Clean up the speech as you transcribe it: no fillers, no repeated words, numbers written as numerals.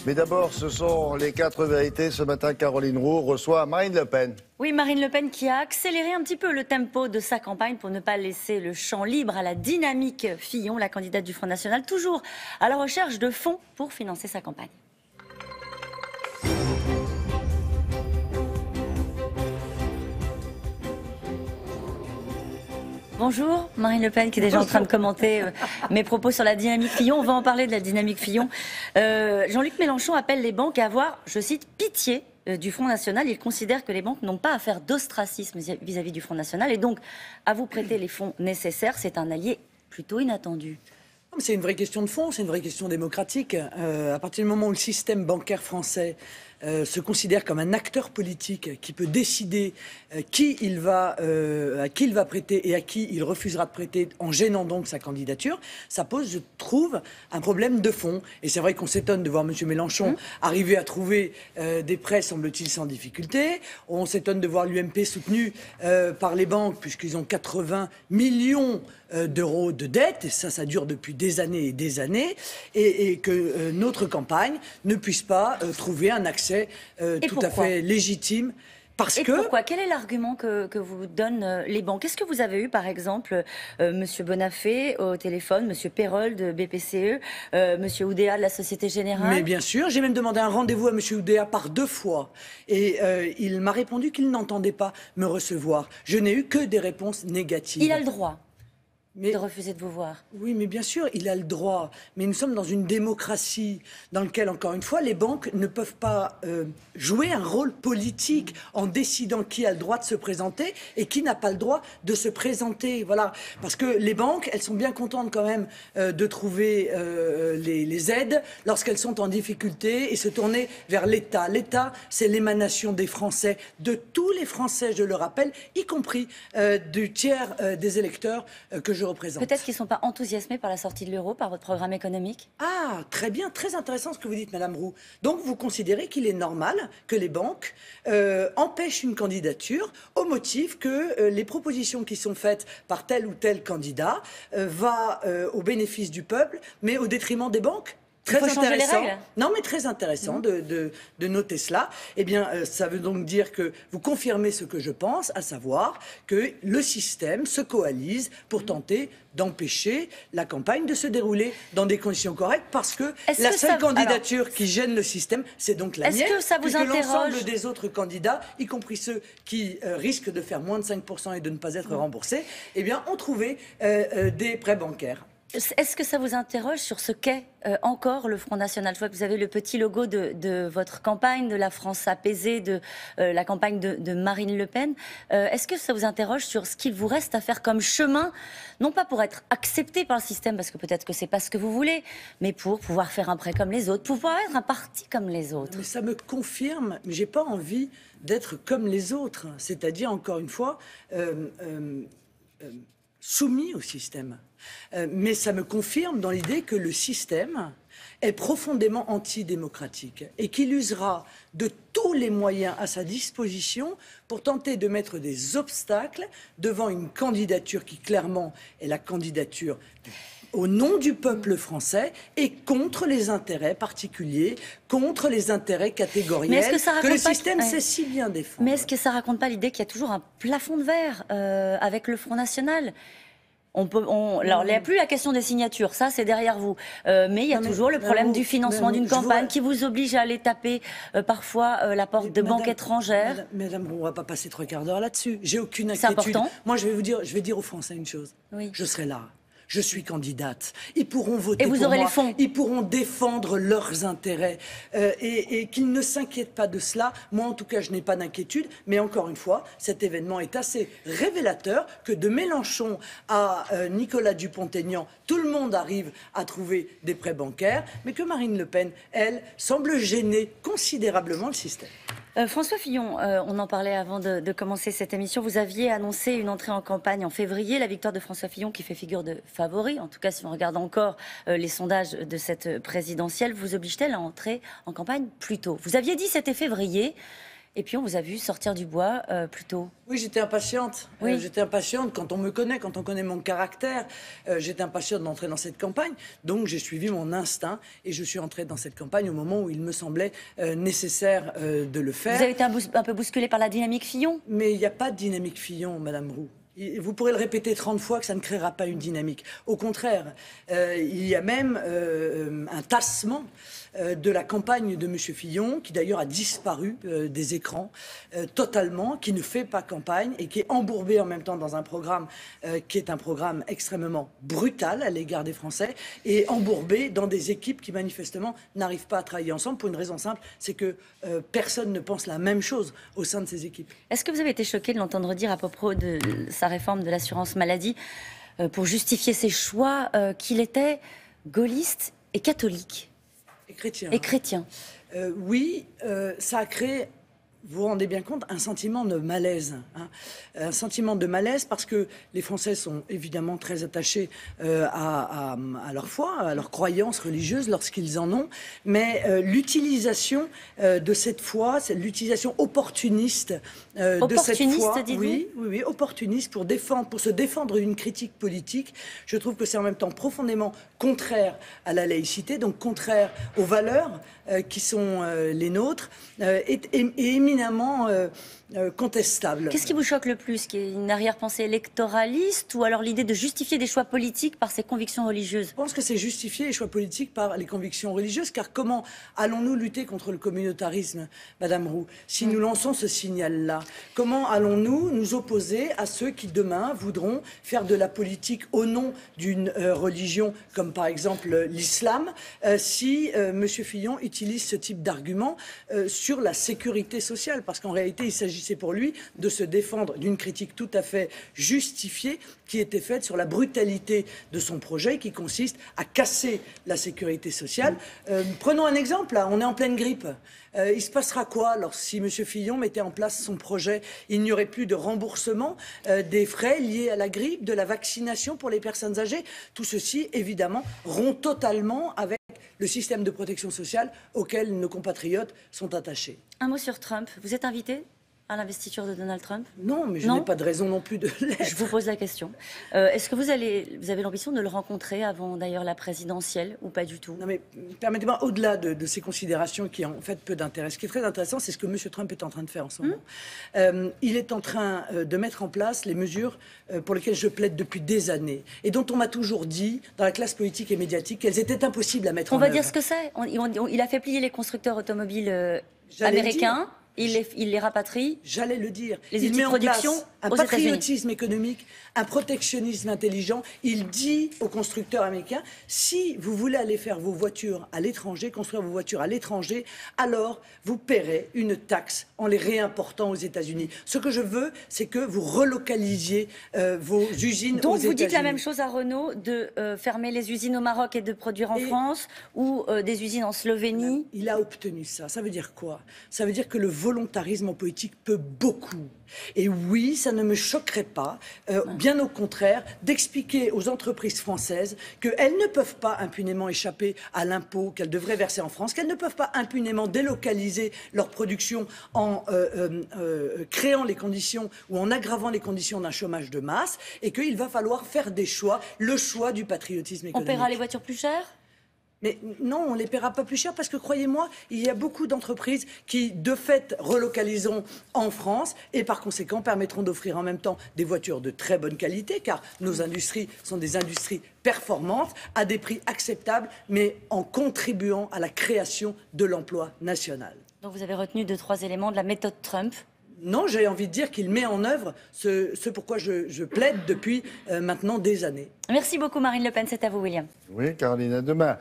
Mais d'abord, ce sont les 4 vérités. Ce matin, Caroline Roux reçoit Marine Le Pen. Oui, Marine Le Pen qui a accéléré un petit peu le tempo de sa campagne pour ne pas laisser le champ libre à la dynamique Fillon, la candidate du Front National, toujours à la recherche de fonds pour financer sa campagne. Bonjour, Marine Le Pen qui est déjà en train de commenter mes propos sur la dynamique Fillon. On va en parler de la dynamique Fillon. Jean-Luc Mélenchon appelle les banques à avoir, je cite, pitié du Front National. Il considère que les banques n'ont pas à faire d'ostracisme vis-à-vis du Front National et donc à vous prêter les fonds nécessaires. C'est un allié plutôt inattendu. C'est une vraie question de fond, c'est une vraie question démocratique. À partir du moment où le système bancaire français se considère comme un acteur politique qui peut décider à qui il va prêter et à qui il refusera de prêter en gênant donc sa candidature, ça pose, je trouve, un problème de fond. Et c'est vrai qu'on s'étonne de voir M. Mélenchon arriver à trouver des prêts, semble-t-il, sans difficulté. On s'étonne de voir l'UMP soutenu par les banques, puisqu'ils ont 80 millions d'euros de dette, et ça dure depuis des années et des années, et que notre campagne ne puisse pas trouver un accès tout à fait légitime. Pourquoi? Quel est l'argument que vous donnent les banques? Est-ce que vous avez eu, par exemple, Monsieur Bonafé au téléphone, Monsieur Perrol de BPCE, Monsieur Oudéa de la Société Générale? Mais bien sûr, j'ai même demandé un rendez-vous à Monsieur Oudéa par 2 fois. Et il m'a répondu qu'il n'entendait pas me recevoir. Je n'ai eu que des réponses négatives. Il a le droit de refuser de vous voir. Oui, mais bien sûr, il a le droit. Mais nous sommes dans une démocratie dans laquelle, encore une fois, les banques ne peuvent pas jouer un rôle politique en décidant qui a le droit de se présenter et qui n'a pas le droit de se présenter. Voilà. Parce que les banques, elles sont bien contentes quand même de trouver les aides lorsqu'elles sont en difficulté et se tourner vers l'État. L'État, c'est l'émanation des Français, de tous les Français, je le rappelle, y compris du tiers des électeurs que je représente. Peut-être qu'ils ne sont pas enthousiasmés par la sortie de l'euro, par votre programme économique? Ah, très bien, très intéressant ce que vous dites, Madame Roux. Donc vous considérez qu'il est normal que les banques empêchent une candidature au motif que les propositions qui sont faites par tel ou tel candidat va au bénéfice du peuple, mais au détriment des banques? Très intéressant. Non, mais très intéressant de noter cela. Eh bien, ça veut donc dire que vous confirmez ce que je pense, à savoir que le système se coalise pour tenter d'empêcher la campagne de se dérouler dans des conditions correctes, parce que la seule candidature qui gêne le système, c'est donc la mienne. Est-ce que ça vous interroge? L'ensemble des autres candidats, y compris ceux qui risquent de faire moins de 5% et de ne pas être remboursés, eh bien, ont trouvé des prêts bancaires. Est-ce que ça vous interroge sur ce qu'est encore le Front National? Je vois que vous avez le petit logo de votre campagne, de la France apaisée, de la campagne de Marine Le Pen. Est-ce que ça vous interroge sur ce qu'il vous reste à faire comme chemin, non pas pour être accepté par le système, parce que peut-être que c'est pas ce que vous voulez, mais pour pouvoir faire un prêt comme les autres, pouvoir être un parti comme les autres? Mais ça me confirme, mais j'ai pas envie d'être comme les autres. C'est-à-dire, encore une fois, soumis au système. Mais ça me confirme dans l'idée que le système est profondément antidémocratique et qu'il usera de tous les moyens à sa disposition pour tenter de mettre des obstacles devant une candidature qui clairement est la candidature au nom du peuple français et contre les intérêts particuliers, contre les intérêts catégoriels que le système sait si bien défendre. Mais est-ce que ça raconte pas l'idée qu'il y a toujours un plafond de verre avec le Front National? Alors, il n'y a plus la question des signatures, ça c'est derrière vous. Mais il y a toujours le problème du financement d'une campagne qui vous oblige à aller taper parfois la porte de banques étrangères. Madame, on ne va pas passer 3 quarts d'heure là-dessus. J'ai aucune inquiétude. C'est important. Moi, je vais dire aux Français une chose. Oui. Je serai là. Je suis candidate. Ils pourront voter et vous pour aurez moi. Les fonds. Ils pourront défendre leurs intérêts. Et qu'ils ne s'inquiètent pas de cela. Moi, en tout cas, je n'ai pas d'inquiétude. Mais encore une fois, cet événement est assez révélateur que de Mélenchon à Nicolas Dupont-Aignan, tout le monde arrive à trouver des prêts bancaires. Mais que Marine Le Pen, elle, semble gêner considérablement le système. François Fillon, on en parlait avant de commencer cette émission. Vous aviez annoncé une entrée en campagne en février. La victoire de François Fillon qui fait figure de favori, en tout cas si on regarde encore les sondages de cette présidentielle, vous oblige-t-elle à entrer en campagne plus tôt? Vous aviez dit c'était février. Et puis on vous a vu sortir du bois plus tôt. Oui, j'étais impatiente. Oui. J'étais impatiente quand on me connaît, quand on connaît mon caractère. J'étais impatiente d'entrer dans cette campagne. Donc j'ai suivi mon instinct et je suis entrée dans cette campagne au moment où il me semblait nécessaire de le faire. Vous avez été un peu bousculé par la dynamique Fillon? Mais il n'y a pas de dynamique Fillon, Madame Roux. Vous pourrez le répéter 30 fois que ça ne créera pas une dynamique. Au contraire, il y a même un tassement de la campagne de M. Fillon, qui d'ailleurs a disparu des écrans totalement, qui ne fait pas campagne et qui est embourbé en même temps dans un programme qui est un programme extrêmement brutal à l'égard des Français et embourbé dans des équipes qui manifestement n'arrivent pas à travailler ensemble pour une raison simple, c'est que personne ne pense la même chose au sein de ces équipes. Est-ce que vous avez été choqué de l'entendre dire à propos de sa réforme de l'assurance maladie pour justifier ses choix qu'il était gaulliste et catholique? Et chrétien. Et chrétien. Oui, ça a créé, vous vous rendez bien compte, un sentiment de malaise. Hein. Un sentiment de malaise parce que les Français sont évidemment très attachés à leur foi, à leur croyance religieuse lorsqu'ils en ont. Mais l'utilisation de cette foi, c'est l'utilisation opportuniste de cette foi. Oui, opportuniste pour se défendre d'une critique politique. Je trouve que c'est en même temps profondément contraire à la laïcité, donc contraire aux valeurs qui sont les nôtres, et éminemment contestable. Qu'est-ce qui vous choque le plus? Qu'il y ait une arrière-pensée électoraliste ou alors l'idée de justifier des choix politiques par ses convictions religieuses? Je pense que c'est justifier les choix politiques par les convictions religieuses, car comment allons-nous lutter contre le communautarisme, Madame Roux, si nous lançons ce signal-là? Comment allons-nous nous opposer à ceux qui, demain, voudront faire de la politique au nom d'une religion, comme par exemple l'islam, si M. Fillon utilise ce type d'argument sur la sécurité sociale? Parce qu'en réalité, il s'agissait pour lui de se défendre d'une critique tout à fait justifiée qui était faite sur la brutalité de son projet qui consiste à casser la sécurité sociale. Prenons un exemple, là, on est en pleine grippe. Il se passera quoi si M. Fillon mettait en place son projet? Il n'y aurait plus de remboursement des frais liés à la grippe, de la vaccination pour les personnes âgées. Tout ceci, évidemment, rompt totalement avec le système de protection sociale auquel nos compatriotes sont attachés. Un mot sur Trump. Vous êtes invité à l'investiture de Donald Trump? Non, mais je n'ai pas de raison non plus de l'être. Je vous pose la question. Est-ce que vous avez l'ambition de le rencontrer avant d'ailleurs la présidentielle ou pas du tout? Non mais permettez-moi, au-delà de ces considérations qui ont en fait peu d'intérêt, ce qui est très intéressant, c'est ce que M. Trump est en train de faire en ce moment. Il est en train de mettre en place les mesures pour lesquelles je plaide depuis des années et dont on m'a toujours dit, dans la classe politique et médiatique, qu'elles étaient impossibles à mettre en œuvre. On va dire ce que c'est. Il a fait plier les constructeurs automobiles américains. Il les rapatrie. J'allais le dire. Les il met en place un aux patriotisme économique, un protectionnisme intelligent. Il dit aux constructeurs américains, si vous voulez aller faire vos voitures à l'étranger, construire vos voitures à l'étranger, alors vous paierez une taxe en les réimportant aux États-Unis. Ce que je veux, c'est que vous relocalisiez vos usines aux États-Unis. Donc vous dites la même chose à Renault, de fermer les usines au Maroc et de produire en France, ou des usines en Slovénie? Il a obtenu ça. Ça veut dire quoi? Ça veut dire que le volontarisme en politique peut beaucoup. Et oui, ça ne me choquerait pas, bien au contraire, d'expliquer aux entreprises françaises qu'elles ne peuvent pas impunément échapper à l'impôt qu'elles devraient verser en France, qu'elles ne peuvent pas impunément délocaliser leur production en créant les conditions ou en aggravant les conditions d'un chômage de masse, et qu'il va falloir faire des choix, le choix du patriotisme économique. On paiera les voitures plus chères? Mais non, on ne les paiera pas plus cher parce que, croyez-moi, il y a beaucoup d'entreprises qui, de fait, relocaliseront en France et, par conséquent, permettront d'offrir en même temps des voitures de très bonne qualité, car nos industries sont des industries performantes, à des prix acceptables, mais en contribuant à la création de l'emploi national. Donc vous avez retenu 2-3 éléments de la méthode Trump. Non, j'ai envie de dire qu'il met en œuvre ce pourquoi je plaide depuis maintenant des années. Merci beaucoup Marine Le Pen, c'est à vous William. Oui, Caroline, à demain.